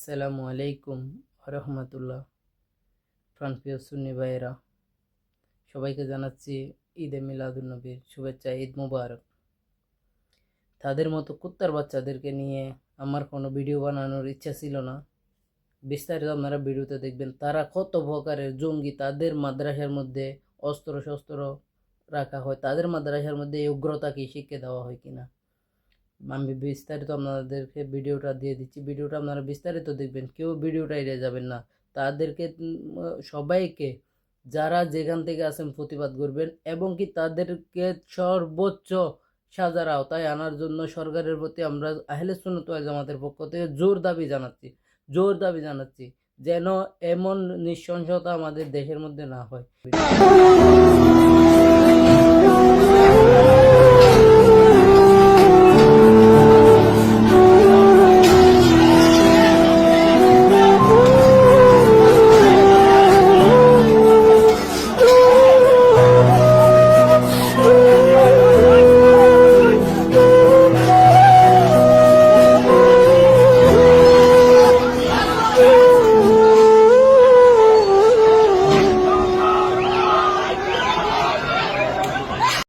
আসসালামু আলাইকুম রহমতুল্লাহ। প্রাণপ্রিয় সুন্নি ভাইয়েরা, সবাইকে জানাচ্ছি ঈদে মিলাদুন্নবীর শুভেচ্ছা, ঈদ মুবারক। তাদের মতো কুত্তার বাচ্চাদেরকে নিয়ে আমার কোনো ভিডিও বানানোর ইচ্ছা ছিল না। বিস্তারিত আপনারা ভিডিওতে দেখবেন তারা কত প্রকারের জঙ্গি। তাদের মাদ্রাসার মধ্যে অস্ত্র শস্ত্র রাখা হয়, তাদের মাদ্রাসার মধ্যে এই উগ্রতা কি শিখে দেওয়া হয় কিনা। আমি বিস্তারিত আপনাদেরকে ভিডিওটা দিয়ে দিচ্ছি, ভিডিওটা আপনারা বিস্তারিত দেখবেন, কেউ ভিডিওটা এড়িয়ে যাবেন না। তাদেরকে সবাইকে যারা যেখান থেকে আছেন প্রতিবাদ করবেন এবং কি তাদেরকে সর্বোচ্চ সাজার আওতায় আনার জন্য সরকারের প্রতি আমরা আহলে সুন্নাত ওয়াল জামাতের পক্ষ থেকে জোর দাবি জানাচ্ছি যেন এমন নৃশংসতা আমাদের দেশের মধ্যে না হয়।